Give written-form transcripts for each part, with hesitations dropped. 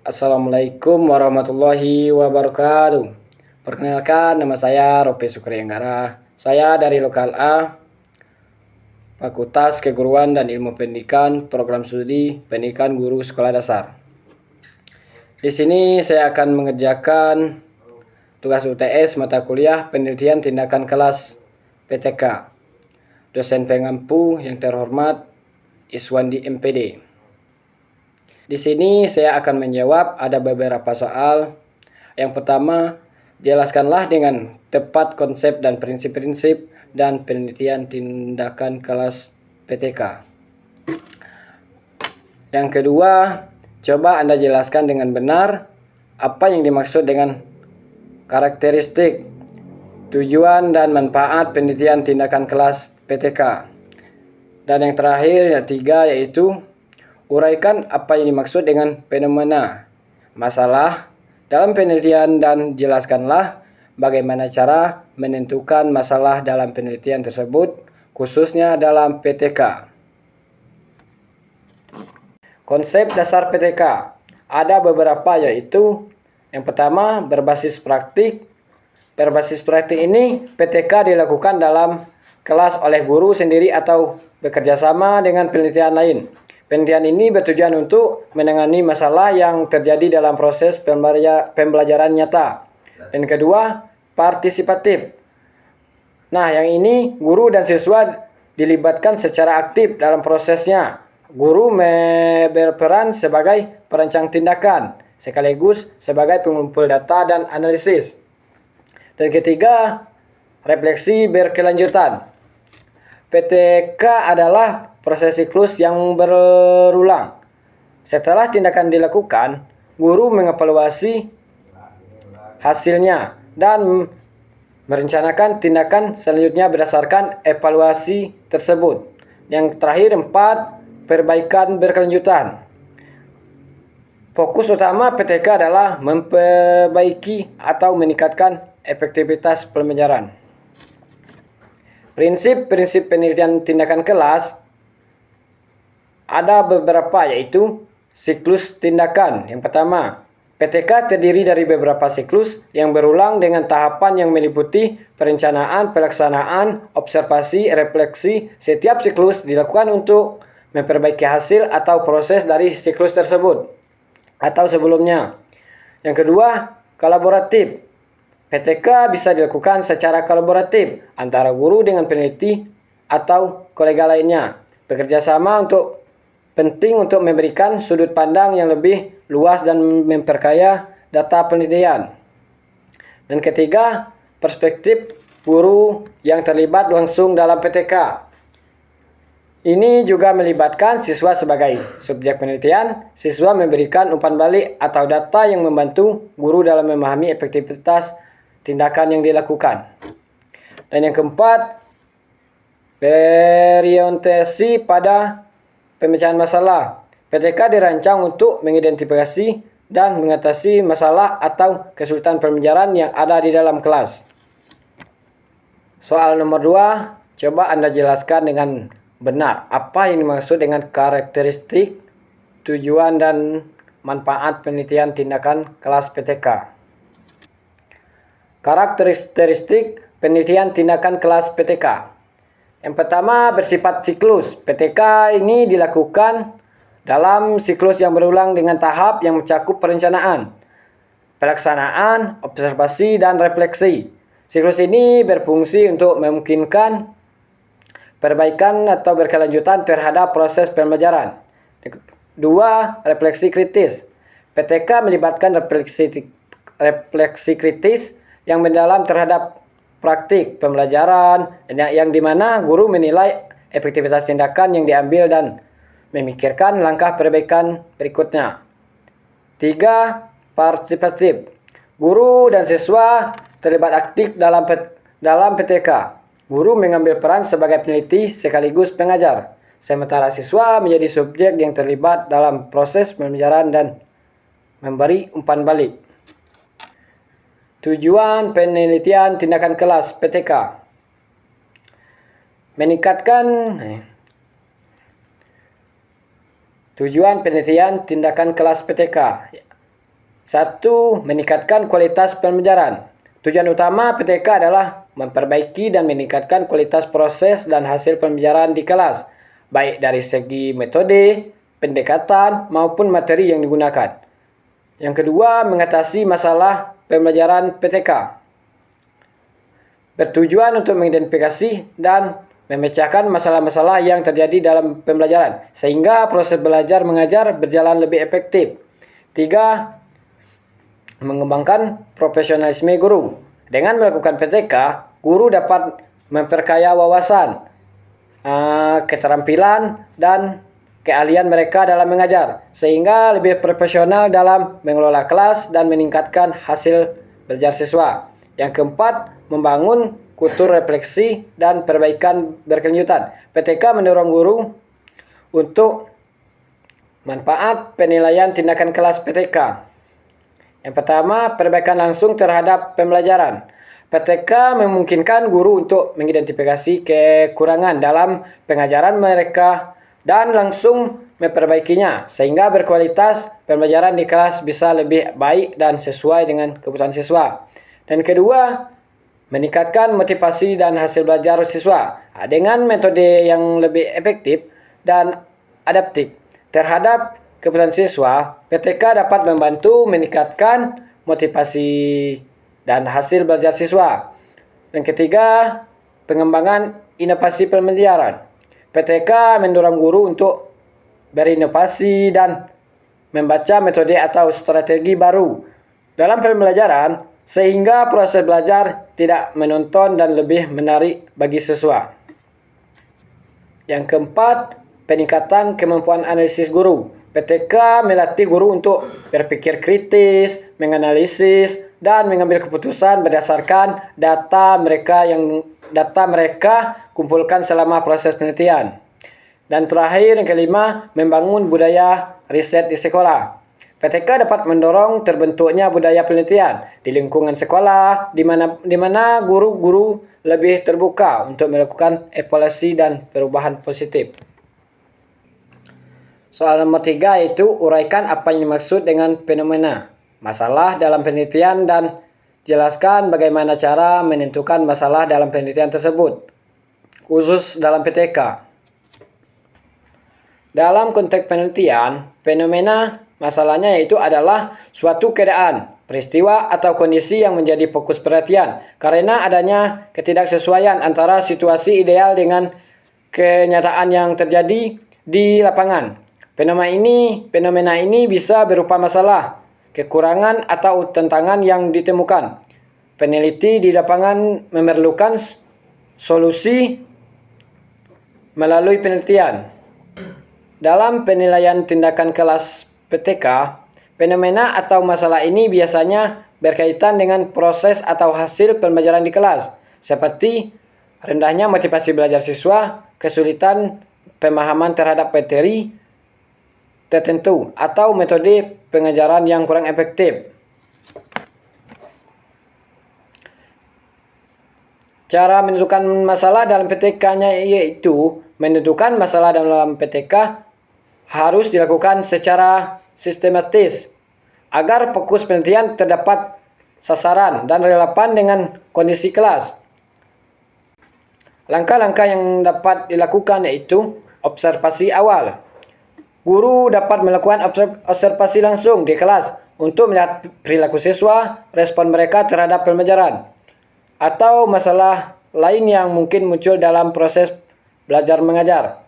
Assalamualaikum warahmatullahi wabarakatuh. Perkenalkan, nama saya Rope Sukri Anggara. Saya dari Lokal A, Fakultas Keguruan dan Ilmu Pendidikan, Program Studi Pendidikan Guru Sekolah Dasar. Di sini saya akan mengerjakan tugas UTS mata kuliah Penelitian Tindakan Kelas PTK. Dosen pengampu yang terhormat Iswandi MPD. Di sini saya akan menjawab ada beberapa soal. Yang pertama, jelaskanlah dengan tepat konsep dan prinsip-prinsip dan penelitian tindakan kelas PTK. Yang kedua, coba Anda jelaskan dengan benar apa yang dimaksud dengan karakteristik, tujuan dan manfaat penelitian tindakan kelas PTK. Dan yang terakhir, yang ketiga, yaitu uraikan apa yang dimaksud dengan fenomena masalah dalam penelitian dan jelaskanlah bagaimana cara menentukan masalah dalam penelitian tersebut, khususnya dalam PTK. Konsep dasar PTK ada beberapa, yaitu yang pertama berbasis praktik. Berbasis praktik ini PTK dilakukan dalam kelas oleh guru sendiri atau bekerjasama dengan penelitian lain. Penelitian ini bertujuan untuk menangani masalah yang terjadi dalam proses pembelajaran nyata. Dan kedua, partisipatif. Nah, yang ini guru dan siswa dilibatkan secara aktif dalam prosesnya. Guru berperan sebagai perancang tindakan, sekaligus sebagai pengumpul data dan analisis. Dan ketiga, refleksi berkelanjutan. PTK adalah proses siklus yang berulang. Setelah tindakan dilakukan, guru mengevaluasi hasilnya dan merencanakan tindakan selanjutnya berdasarkan evaluasi tersebut. Yang terakhir, 4, perbaikan berkelanjutan. Fokus utama PTK adalah memperbaiki atau meningkatkan efektivitas pembelajaran. Prinsip-prinsip penelitian tindakan kelas ada beberapa, yaitu siklus tindakan. Yang pertama, PTK terdiri dari beberapa siklus yang berulang dengan tahapan yang meliputi perencanaan, pelaksanaan, observasi, refleksi. Setiap siklus dilakukan untuk memperbaiki hasil atau proses dari siklus tersebut atau sebelumnya. Yang kedua, kolaboratif. PTK bisa dilakukan secara kolaboratif antara guru dengan peneliti atau kolega lainnya. Bekerja sama penting untuk memberikan sudut pandang yang lebih luas dan memperkaya data penelitian. Dan ketiga, perspektif guru yang terlibat langsung dalam PTK. Ini juga melibatkan siswa sebagai subjek penelitian. Siswa memberikan umpan balik atau data yang membantu guru dalam memahami efektivitas tindakan yang dilakukan. Dan yang keempat, berorientasi pada pemecahan masalah. PTK dirancang untuk mengidentifikasi dan mengatasi masalah atau kesulitan pembelajaran yang ada di dalam kelas. Soal nomor 2, coba Anda jelaskan dengan benar apa yang dimaksud dengan karakteristik, tujuan dan manfaat penelitian tindakan kelas PTK. Karakteristik penelitian tindakan kelas PTK. Yang pertama, bersifat siklus. PTK ini dilakukan dalam siklus yang berulang dengan tahap yang mencakup perencanaan, pelaksanaan, observasi, dan refleksi. Siklus ini berfungsi untuk memungkinkan perbaikan atau berkelanjutan terhadap proses pembelajaran. 2, refleksi kritis. PTK melibatkan refleksi kritis yang mendalam terhadap praktik pembelajaran, yang dimana guru menilai efektivitas tindakan yang diambil dan memikirkan langkah perbaikan berikutnya. 3, partisipatif. Guru dan siswa terlibat aktif dalam PTK. Guru mengambil peran sebagai peneliti sekaligus pengajar, sementara siswa menjadi subjek yang terlibat dalam proses pembelajaran dan memberi umpan balik. Tujuan penelitian tindakan kelas PTK. Meningkatkan tujuan penelitian tindakan kelas PTK. 1. Meningkatkan kualitas pembelajaran. Tujuan utama PTK adalah memperbaiki dan meningkatkan kualitas proses dan hasil pembelajaran di kelas, baik dari segi metode, pendekatan, maupun materi yang digunakan. Yang kedua, mengatasi masalah pembelajaran PTK. Bertujuan untuk mengidentifikasi dan memecahkan masalah-masalah yang terjadi dalam pembelajaran, sehingga proses belajar mengajar berjalan lebih efektif. 3. Mengembangkan profesionalisme guru. Dengan melakukan PTK, guru dapat memperkaya wawasan, keterampilan, dan keahlian mereka dalam mengajar, sehingga lebih profesional dalam mengelola kelas dan meningkatkan hasil belajar siswa. Yang keempat, membangun kultur refleksi dan perbaikan berkelanjutan. PTK mendorong guru untuk manfaat penilaian tindakan kelas PTK. Yang pertama, perbaikan langsung terhadap pembelajaran. PTK memungkinkan guru untuk mengidentifikasi kekurangan dalam pengajaran mereka dan langsung memperbaikinya, sehingga berkualitas pembelajaran di kelas bisa lebih baik dan sesuai dengan kebutuhan siswa. Dan kedua, meningkatkan motivasi dan hasil belajar siswa dengan metode yang lebih efektif dan adaptif terhadap kebutuhan siswa. PTK dapat membantu meningkatkan motivasi dan hasil belajar siswa. Dan ketiga, pengembangan inovasi pembelajaran. PTK mendorong guru untuk berinovasi dan membaca metode atau strategi baru dalam pembelajaran, sehingga proses belajar tidak menonton dan lebih menarik bagi siswa. Yang keempat, peningkatan kemampuan analisis guru. PTK melatih guru untuk berpikir kritis, menganalisis, dan mengambil keputusan berdasarkan data mereka kumpulkan selama proses penelitian. Dan terakhir, yang kelima, membangun budaya riset di sekolah. PTK dapat mendorong terbentuknya budaya penelitian di lingkungan sekolah, di mana guru-guru lebih terbuka untuk melakukan evaluasi dan perubahan positif. Soal nomor 3 yaitu uraikan apa yang dimaksud dengan fenomena masalah dalam penelitian dan jelaskan bagaimana cara menentukan masalah dalam penelitian tersebut, khusus dalam PTK. Dalam konteks penelitian, fenomena masalahnya yaitu adalah suatu keadaan, peristiwa, atau kondisi yang menjadi fokus perhatian karena adanya ketidaksesuaian antara situasi ideal dengan kenyataan yang terjadi di lapangan. Fenomena ini bisa berupa masalah, kekurangan, atau tantangan yang ditemukan. Peneliti di lapangan memerlukan solusi melalui penelitian. Dalam penilaian tindakan kelas PTK, fenomena atau masalah ini biasanya berkaitan dengan proses atau hasil pembelajaran di kelas, seperti rendahnya motivasi belajar siswa, kesulitan pemahaman terhadap materi tertentu, atau metode pengajaran yang kurang efektif. Cara menentukan masalah dalam PTK-nya yaitu menentukan masalah dalam PTK harus dilakukan secara sistematis agar fokus penelitian terdapat sasaran dan relevan dengan kondisi kelas. Langkah-langkah yang dapat dilakukan yaitu observasi awal. Guru dapat melakukan observasi langsung di kelas untuk melihat perilaku siswa, respon mereka terhadap pembelajaran, atau masalah lain yang mungkin muncul dalam proses belajar mengajar.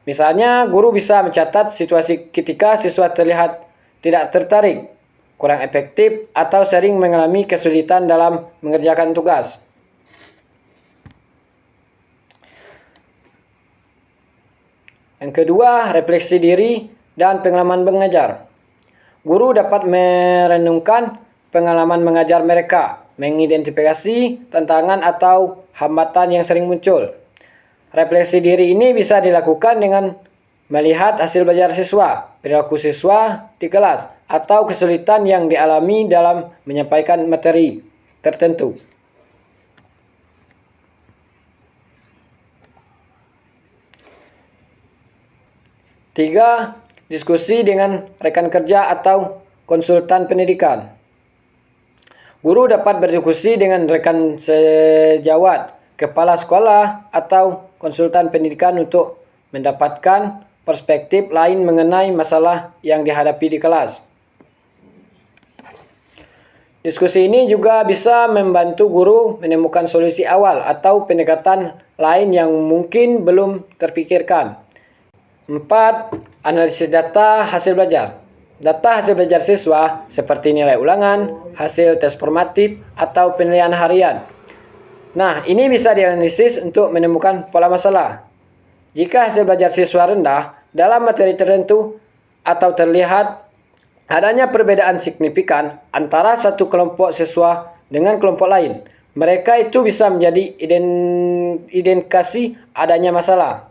Misalnya, guru bisa mencatat situasi ketika siswa terlihat tidak tertarik, kurang efektif, atau sering mengalami kesulitan dalam mengerjakan tugas. Yang kedua, refleksi diri dan pengalaman mengajar. Guru dapat merenungkan pengalaman mengajar mereka, mengidentifikasi tantangan atau hambatan yang sering muncul. Refleksi diri ini bisa dilakukan dengan melihat hasil belajar siswa, perilaku siswa di kelas, atau kesulitan yang dialami dalam menyampaikan materi tertentu. Tiga, diskusi dengan rekan kerja atau konsultan pendidikan. Guru dapat berdiskusi dengan rekan sejawat, kepala sekolah, atau konsultan pendidikan untuk mendapatkan perspektif lain mengenai masalah yang dihadapi di kelas. Diskusi ini juga bisa membantu guru menemukan solusi awal atau pendekatan lain yang mungkin belum terpikirkan. 4. Analisis data hasil belajar. Data hasil belajar siswa seperti nilai ulangan, hasil tes formatif, atau penilaian harian. Nah, ini bisa dianalisis untuk menemukan pola masalah. Jika hasil belajar siswa rendah dalam materi tertentu atau terlihat adanya perbedaan signifikan antara satu kelompok siswa dengan kelompok lain, mereka itu bisa menjadi indikasi adanya masalah.